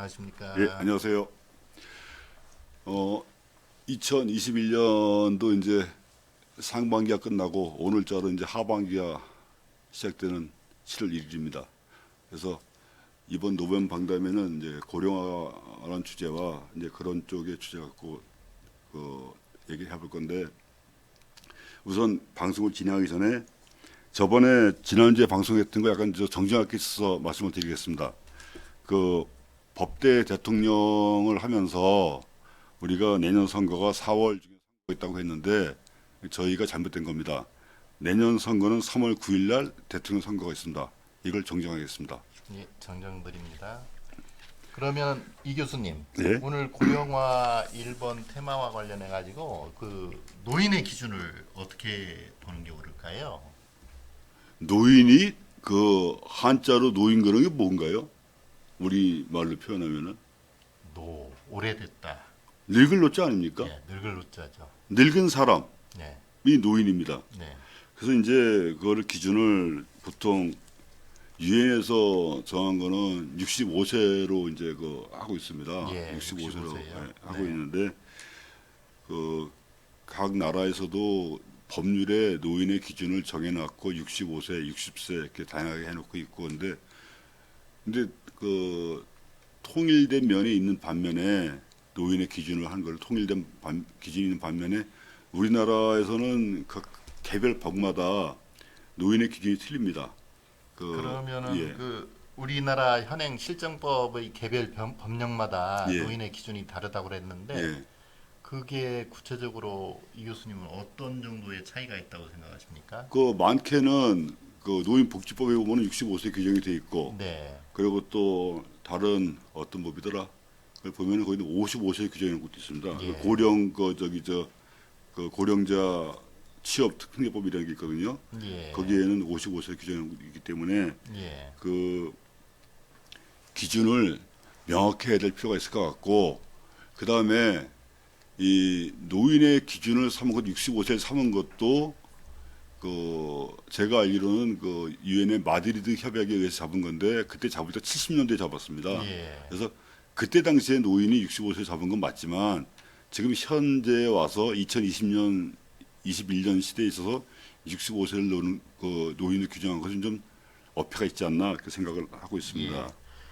예, 안녕하십니까. 안녕하세요. 2021년도 이제 상반기가 끝나고 오늘자로 이제 하반기가 시작되는 7월 1일입니다. 그래서 이번 노벤 방담회는 이제 고령화라는 주제와 이제 그런 쪽의 주제 갖고 얘기를 해볼 건데, 우선 방송을 진행하기 전에 저번에 지난주에 방송했던 거 약간 정정할 게 있어서 말씀을 드리겠습니다. 그 법대 대통령을 하면서 우리가 내년 선거가 4월 중에 선거가 있다고 했는데 저희가 잘못된 겁니다. 내년 선거는 3월 9일 날 대통령 선거가 있습니다. 이걸 정정하겠습니다. 예, 정정드립니다. 그러면 이 교수님, 네. 오늘 고령화 1번 테마와 관련해 가지고 그 노인의 기준을 어떻게 보는 게 옳을까요? 노인이 그 한자로 노인 그런 게 뭔가요? 우리 말로 표현하면은 오래됐다. 늙은 노자 아닙니까? 예, 늙을 노자죠. 늙은 사람이 네, 노인입니다. 네, 그래서 이제 그거를 기준을 보통 유엔에서 정한 거는 65세로 이제 하고 있습니다. 예, 65세로 65 세요. 하고 네. 있는데 각 나라에서도 법률에 노인의 기준을 정해놨고 65세, 60세 이렇게 다양하게 해놓고 있고 근데 통일된 면에 있는 반면에 노인의 기준을 한 걸 통일된 기준이 있는 반면에 우리나라에서는 각 개별 법마다 노인의 기준이 틀립니다. 그러면은 예, 그 우리나라 현행 실정법의 개별 법령마다 예, 노인의 기준이 다르다고 그랬는데 예. 그게 구체적으로 이 교수님은 어떤 정도의 차이가 있다고 생각하십니까? 많게는 노인복지법에 보면 65세 규정이 돼 있고, 네, 그리고 또 다른 어떤 법이더라. 그걸 보면은 거기는 55세 규정이라는 것도 있습니다. 예, 고령자 취업 특례법이라는 게 있거든요. 예, 거기에는 55세 규정이 있기 때문에 예, 그 기준을 명확히 해야 될 필요가 있을 것 같고, 그 다음에 이 노인의 기준을 삼은 것, 65세를 삼은 것도 제가 알기로는 유엔의 마드리드 협약에 의해서 잡은 건데, 그때 잡을 때 70년대에 잡았습니다. 예, 그래서 그때 당시에 노인이 65세 잡은 건 맞지만 지금 현재에 와서 2020년 21년 시대에 있어서 65세를 노인을 규정한 것은 좀 어폐가 있지 않나 그렇게 생각을 하고 있습니다. 예.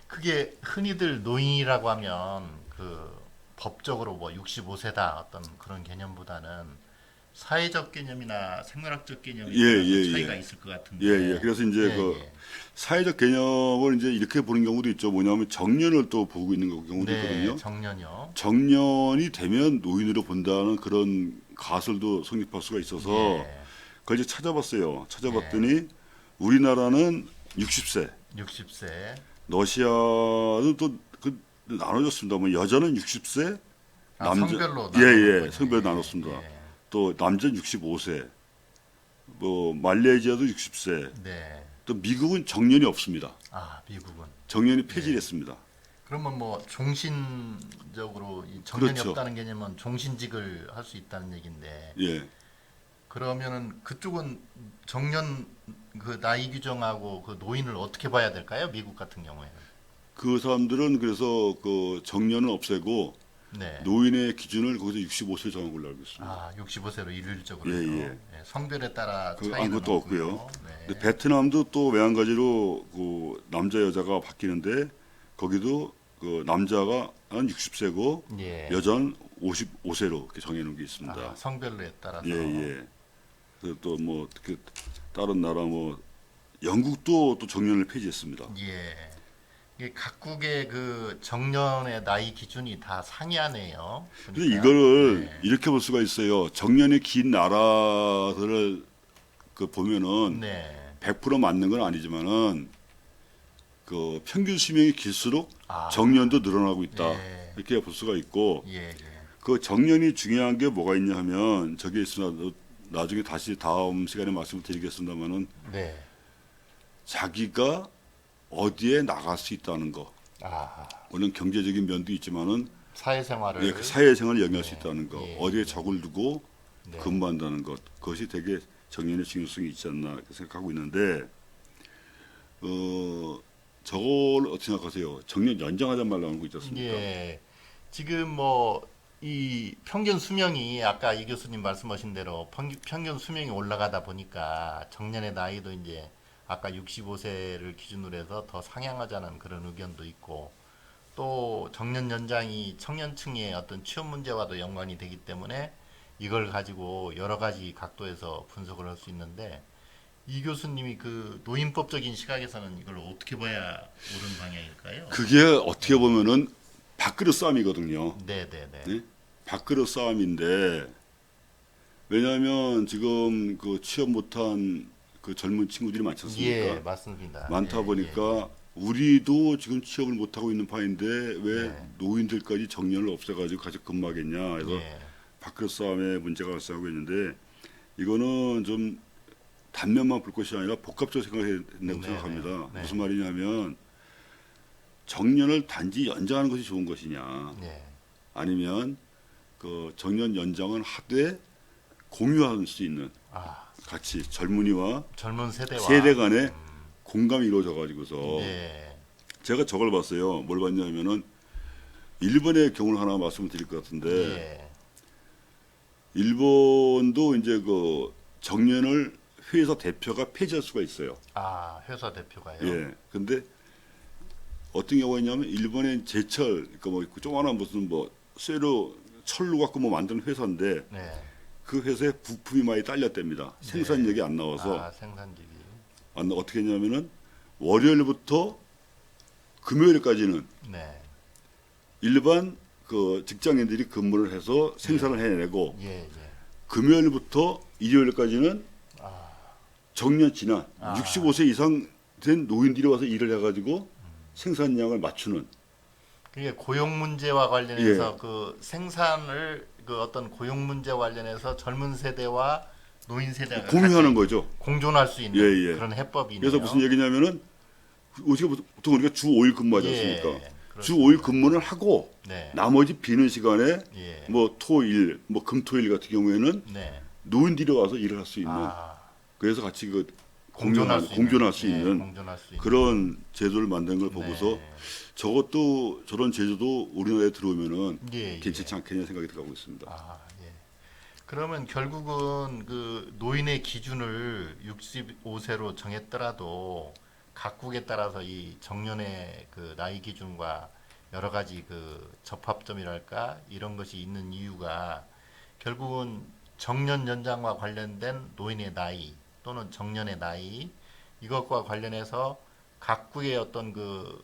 그게 흔히들 노인이라고 하면 그 법적으로 뭐 65세다 어떤 그런 개념보다는 사회적 개념이나 생물학적 개념이 예, 좀 예, 차이가 예. 있을 것 같은데. 예, 예. 그래서 이제 예, 예. 사회적 개념을 이제 이렇게 보는 경우도 있죠. 뭐냐면 정년을 또 보고 있는 경우도 네, 있거든요. 정년요. 정년이 되면 노인으로 본다는 그런 가설도 성립할 수가 있어서 예, 그걸 이제 찾아봤어요. 예. 찾아봤더니 우리나라는 60세, 60세. 러시아는 또 나눠졌습니다. 뭐 여자는 60세, 아, 성별로 예, 나누는군요. 예, 성별 예, 나눴습니다. 예. 또 남자는 65세, 뭐 말레이시아도 60세, 네. 또 미국은 정년이 없습니다. 아, 미국은. 정년이 폐지됐습니다. 그러면 뭐 종신적으로 이 정년이 그렇죠. 없다는 개념은 종신직을 할 수 있다는 얘기인데 예. 그러면은 그쪽은 정년 그 나이 규정하고 그 노인을 어떻게 봐야 될까요? 미국 같은 경우에는. 그 사람들은 그래서 정년을 없애고 네. 노인의 기준을 거기서 65세 정한 걸로 알고 있습니다. 아, 65세로 일률적으로 예, 해서. 예. 네, 성별에 따라 차이는 아무것도 없고요. 없고요. 근데 네. 베트남도 또 매한가지로 남자 여자가 바뀌는데 거기도 남자가 한 60세고 예. 여자는 55세로 이렇게 정해놓은 게 있습니다. 아, 성별에 따라서. 예, 예. 그리고 또 뭐 다른 나라 뭐 영국도 또 정년을 폐지했습니다. 예. 이게 각국의 그 정년의 나이 기준이 다 상이하네요. 근데 보니까. 이거를 네. 이렇게 볼 수가 있어요. 정년이 긴 나라들을 보면은 네. 100% 맞는 건 아니지만은 평균 수명이 길수록 아. 정년도 늘어나고 있다. 예. 이렇게 볼 수가 있고 예, 예. 정년이 중요한 게 뭐가 있냐 하면 저게 있으나 나중에 다시 다음 시간에 말씀을 드리겠습니다만은 네. 자기가 어디에 나갈 수 있다는 거. 아, 물론 경제적인 면도 있지만은 사회생활을. 그 사회생활을 영위할 수 있다는 거. 예, 어디에 예. 적을 두고 네. 근무한다는 것. 그것이 되게 정년의 중요성이 있지 않나 이렇게 생각하고 있는데 저걸 어떻게 생각하세요? 정년 연장하자는 말 나오는 거 있지 않습니까? 예. 지금 뭐 이 평균 수명이 아까 이 교수님 말씀하신 대로 평균 수명이 올라가다 보니까 정년의 나이도 이제 아까 65세를 기준으로 해서 더 상향하자는 그런 의견도 있고 또 정년 연장이 청년층의 어떤 취업 문제와도 연관이 되기 때문에 이걸 가지고 여러 가지 각도에서 분석을 할 수 있는데 이 교수님이 그 노인법적인 시각에서는 이걸 어떻게 봐야 옳은 방향일까요? 그게 어떻게 보면은 밥그릇 싸움이거든요. 네네네. 네? 밥그릇 싸움인데 왜냐하면 지금 그 취업 못한 그 젊은 친구들이 많지 않습니까? 예, 맞습니다. 많다 예, 보니까 우리도 지금 취업을 못하고 있는 판인데 왜 네. 노인들까지 정년을 없애가지고 가서 근무하겠냐 예, 해서 예, 밥그릇 싸움에 문제가 발생하고 있는데 이거는 좀 단면만 볼 것이 아니라 복합적으로 생각해야 된다고 네, 생각합니다. 네. 무슨 말이냐면 정년을 단지 연장하는 것이 좋은 것이냐 예. 아니면 그 정년 연장은 하되 공유할 수 있는 아, 같이 젊은이와 젊은 세대와 세대 간의 공감이 이루어져 가지고서 예, 제가 저걸 봤어요. 뭘 봤냐면은 일본의 경우를 하나 말씀드릴 것 같은데 예, 일본도 이제 그 정년을 회사 대표가 폐지할 수가 있어요. 아, 회사 대표가요. 예. 근데 어떤 경우가 있냐면 일본의 제철 그러니까 뭐 조그마한 무슨 뭐 쇠로 철로 갖고 뭐 만드는 회사인데 네. 그 회사에 부품이 많이 딸렸답니다. 생산력이 안 나와서 아, 생산직이. 어떻게 했냐면은 월요일부터 금요일까지는 네. 일반 그 직장인들이 근무를 해서 생산을 해내고 예, 예. 금요일부터 일요일까지는 아, 정년 지난 아. 65세 이상 된 노인들이 와서 일을 해가지고 생산량을 맞추는 그게 고용 문제와 관련해서 예. 그 생산을 그 어떤 고용 문제 관련해서 젊은 세대와 노인 세대가 공유하는 같이 거죠. 공존할 수 있는 예, 예. 그런 해법이네요. 그래서 무슨 얘기냐면은 우리가 보통 우리가 주 5일 근무하지 않습니까? 주 그렇습니다. 5일 근무를 하고 네. 나머지 비는 시간에 예. 뭐 토일, 뭐 금토일 같은 경우에는 네. 노인들이 와서 일을 할 수 있는 아, 그래서 같이 그 공존할 공존할 수 예, 있는 공존할 수 있는 그런 제도를 만든 걸 보고서 네. 저것도 저런 제도도 우리나라에 들어오면은 예, 예. 괜찮지 않겠냐 생각이 들어가고 있습니다. 아, 예. 그러면 결국은 그 노인의 기준을 65세로 정했더라도 각국에 따라서 이 정년의 그 나이 기준과 여러 가지 그 접합점이랄까 이런 것이 있는 이유가 결국은 정년 연장과 관련된 노인의 나이 또는 정년의 나이 이것과 관련해서 각국의 어떤 그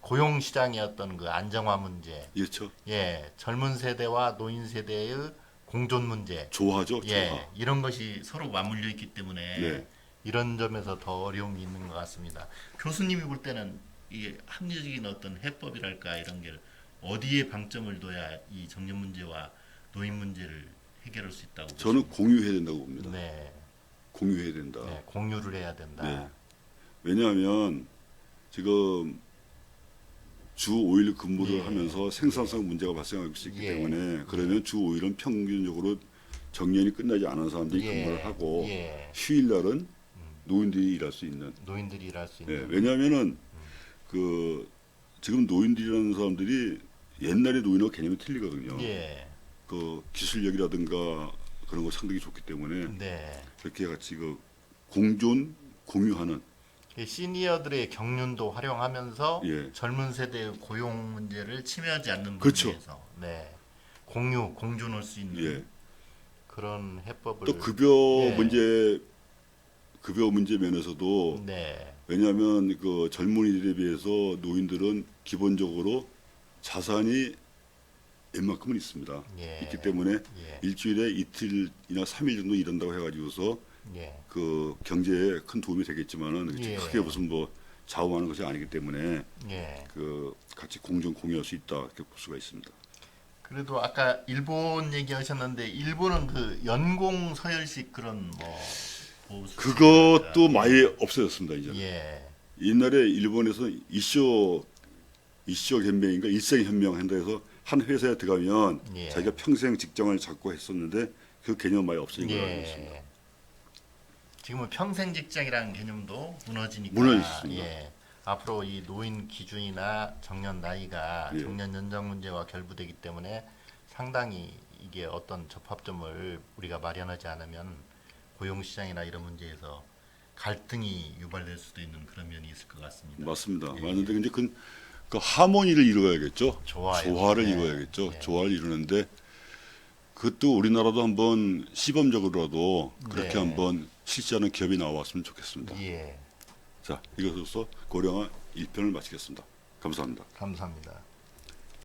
고용 시장의 어떤 그 안정화 문제 그렇죠. 예, 젊은 세대와 노인 세대의 공존 문제, 조화죠, 조화. 예, 이런 것이 서로 맞물려 있기 때문에 네. 이런 점에서 더 어려움이 있는 것 같습니다. 교수님이 볼 때는 이 합리적인 어떤 해법이랄까 이런 게 어디에 방점을 둬야 이 정년 문제와 노인 문제를 해결할 수 있다고 저는 보십니까? 공유해야 된다고 봅니다. 네, 공유해야 된다. 네, 공유를 해야 된다. 네. 왜냐하면 지금 주 5일 근무를 예. 하면서 생산성 문제가 발생할 수 있기 예. 때문에 그러면 주 5일은 평균적으로 정년이 끝나지 않은 사람들이 예. 근무를 하고 예. 휴일 날은 노인들이 일할 수 있는. 노인들이 일할 수 예. 있는. 왜냐하면은 그 지금 노인들이라는 사람들이 옛날의 노인하고 개념이 틀리거든요. 예, 그 기술력이라든가 그런 거 상당히 좋기 때문에 네. 그렇게 같이 그 공존 공유하는 이 시니어들의 경륜도 활용하면서 예. 젊은 세대의 고용 문제를 침해하지 않는 그렇죠. 분야에서 네. 공존할 수 있는 예. 그런 해법을 또 급여 예. 문제 면에서도 네. 왜냐하면 그 젊은이들에 비해서 노인들은 기본적으로 자산이 웬만큼은 있습니다. 예. 있기 때문에 예. 일주일에 이틀이나 3일 정도 일한다고 해가지고서 예. 그 경제에 큰 도움이 되겠지만은 예. 크게 무슨 뭐 좌우하는 것이 아니기 때문에 예. 그 같이 공존 공유할 수 있다 이렇게 볼 수가 있습니다. 그래도 아까 일본 얘기하셨는데 일본은 그 연공 서열식 그런 뭐 보수 그것도 많이 없어졌습니다 이제. 예. 옛날에 일본에서 이쇼 현명인가 일생 현명 한다 해서 한 회사에 들어가면 예. 자기가 평생 직장을 잡고 했었는데 그 개념 많이 없어진 걸 알고 있습니다. 지금은 평생 직장이라는 개념도 무너지니까 무너졌습니다. 예. 앞으로 이 노인 기준이나 정년 나이가 예. 정년 연장 문제와 결부되기 때문에 상당히 이게 어떤 접합점을 우리가 마련하지 않으면 고용시장이나 이런 문제에서 갈등이 유발될 수도 있는 그런 면이 있을 것 같습니다. 맞습니다. 예. 맞는데 이제 그 하모니를 이루어야겠죠. 좋아요. 조화를 네. 이루어야겠죠. 네. 조화를 이루는데 그것도 우리나라도 한번 시범적으로라도 그렇게 네. 한번 실시하는 기업이 나왔으면 좋겠습니다. 예, 자, 이것으로서 고령화 1편을 마치겠습니다. 감사합니다. 감사합니다.